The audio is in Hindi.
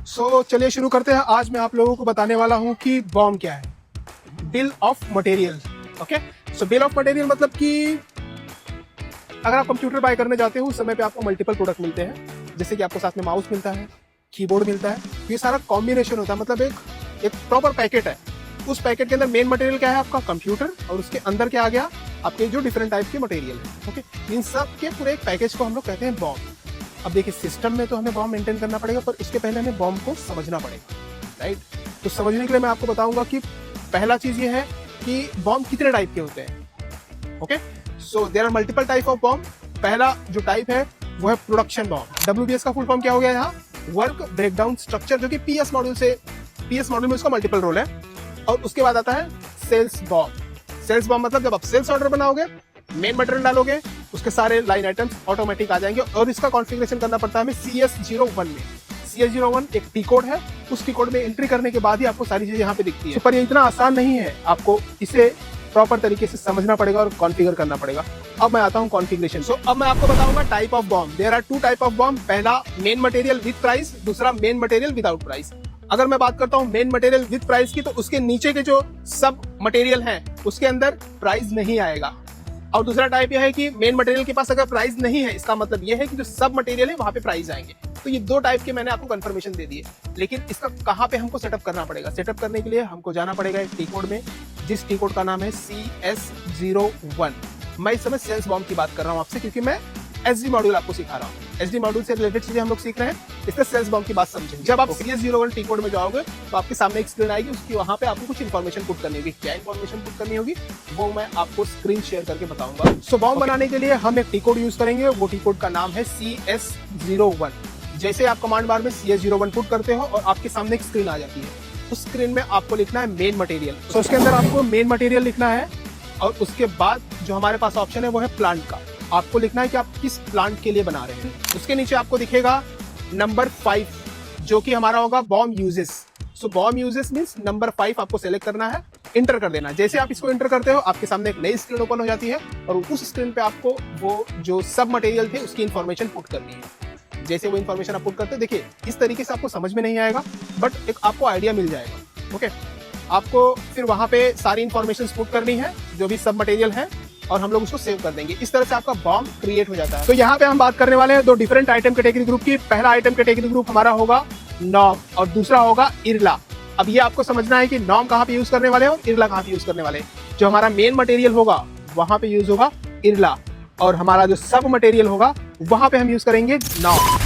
सो चलिए शुरू करते हैं। आज मैं आप लोगों को बताने वाला हूँ कि बॉम्ब क्या है। Bill of material. Okay, so bill of material मतलब कि अगर आप कंप्यूटर बाय करने जाते हो उस समय पे आपको मल्टीपल प्रोडक्ट मिलते हैं, जैसे कि आपको साथ में माउस मिलता है, कीबोर्ड मिलता है। ये सारा कॉम्बिनेशन होता है, मतलब एक प्रॉपर पैकेट है। उस पैकेट के अंदर मेन मटेरियल क्या है? आपका कंप्यूटर, और उसके अंदर क्या आ गया? आपके जो डिफरेंट टाइप के मटेरियल है। ओके, इन सब के पूरे एक पैकेज को हम लोग कहते हैं बॉम्ब। अब देखिए, सिस्टम में तो हमें बॉम्ब मेंटेन करना पड़ेगा, पर उसके पहले हमें बॉम्ब को समझना पड़ेगा, राइट? तो समझने के लिए मैं आपको बताऊंगा कि पहला चीज ये है कि बॉम्ब कितने टाइप के होते हैं। Okay, so there are multiple type of BOM. पहला जो टाइप है वो है प्रोडक्शन बॉम्ब। WBS का फुल फॉर्म क्या हो गया यहाँ? वर्क ब्रेकडाउन स्ट्रक्चर, जो कि PS मॉड्यूल में उसका मल्टीपल रोल है। और उसके बाद आता है सेल्स बॉम्ब। सेल्स बॉम्ब मतलब जब आप सेल्स ऑर्डर बनाओगे, मेन मटेरियल डालोगे, उसके सारे लाइन आइटम्स ऑटोमेटिक आ जाएंगे। और इसका कॉन्फ़िगरेशन करना पड़ता है हमें CS01 में। CS01 एक टी कोड है, उस टी कोड में एंट्री करने के बाद ही आपको सारी चीजें यहाँ पे दिखती है। पर ये इतना आसान नहीं है, आपको इसे प्रॉपर तरीके से समझना पड़ेगा और कॉन्फ़िगर करना पड़ेगा। अब मैं आता हूँ कॉन्फ़िगरेशन। सो अब मैं आपको बताऊंगा type of BOM. There are two type of BOM. पहला मेन मटेरियल विद प्राइस, दूसरा मेन मटेरियल विदाउट प्राइस। अगर मैं बात करता हूँ मेन मटेरियल विद प्राइस की, तो उसके नीचे के जो सब मटेरियल हैं उसके अंदर प्राइस नहीं आएगा। और दूसरा टाइप यह है कि मेन मटेरियल के पास अगर प्राइस नहीं है, इसका मतलब यह है कि जो सब मटेरियल है वहां पे प्राइस आएंगे। तो ये दो टाइप के मैंने आपको कंफर्मेशन दे दी है। लेकिन इसका कहाँ पे हमको सेटअप करना पड़ेगा? सेटअप करने के लिए हमको जाना पड़ेगा एक टी कोड में, जिस टी कोड का नाम है CS01। मैं इस समय सेल्स बॉम्ब की बात कर रहा हूँ आपसे, क्योंकि मैं SD मॉड्यूल आपको सिखा रहा हूँ। SD मॉड्यूल से रिलेटेड चीजें हम लोग सीख रहे हैं, इसलिए सेल्स बॉम्ब की बात समझेंगे। जब आप CS01 टी कोड में जाओगे तो आपके सामने एक स्क्रीन आएगी, उसकी वहां पे आपको कुछ इन्फॉर्मेशन पुट करनी होगी। क्या इन्फॉर्मेशन पुट करनी होगी वो मैं आपको स्क्रीन शेयर करके बताऊंगा। सो बॉम्ब बनाने के लिए हम एक टी कोड यूज करेंगे। वो टी कोड का नाम है CS01। जैसे आप कमांड बार में CS01 पुट करते हो और आपके सामने एक स्क्रीन आ जाती है, उस स्क्रीन में आपको लिखना है मेन मटेरियल। तो उसके अंदर आपको मेन मटेरियल लिखना है, और उसके बाद जो हमारे पास ऑप्शन है वो है प्लांट का। आपको लिखना है कि आप किस प्लांट के लिए बना रहे हैं। उसके नीचे आपको दिखेगा नंबर 5, जो कि हमारा होगा बॉम्ब यूजेस। सो बॉम्ब यूजेस मींस नंबर 5 आपको सेलेक्ट करना है, इंटर कर देना। जैसे आप इसको इंटर करते हो, आपके सामने एक नई स्क्रीन ओपन हो जाती है, और उस स्क्रीन पे आपको वो जो सब मटेरियल थे उसकी इन्फॉर्मेशन पुट करनी है। जैसे वो इन्फॉर्मेशन आप पुट करते हैं, देखिए इस तरीके से आपको समझ में नहीं आएगा, बट एक आपको आइडिया मिल जाएगा। ओके, आपको फिर वहां पे सारी इन्फॉर्मेशन पुट करनी है, जो भी सब मटेरियल है, और हम लोग उसको सेव कर देंगे। इस तरह से आपका बॉम्ब क्रिएट हो जाता है। तो यहाँ पे हम बात करने वाले हैं दो डिफरेंट आइटम कैटेगरी ग्रुप की। पहला आइटम कैटेगरी ग्रुप हमारा होगा नॉर्म, और दूसरा होगा इरला। अब ये आपको समझना है कि नॉर्म कहाँ पे यूज करने वाले हैं और इरला कहाँ पे यूज करने वाले हैं। जो हमारा मेन मटेरियल होगा वहां पे यूज होगा इरला, और हमारा जो सब मटेरियल होगा वहां पे हम यूज करेंगे नॉर्म।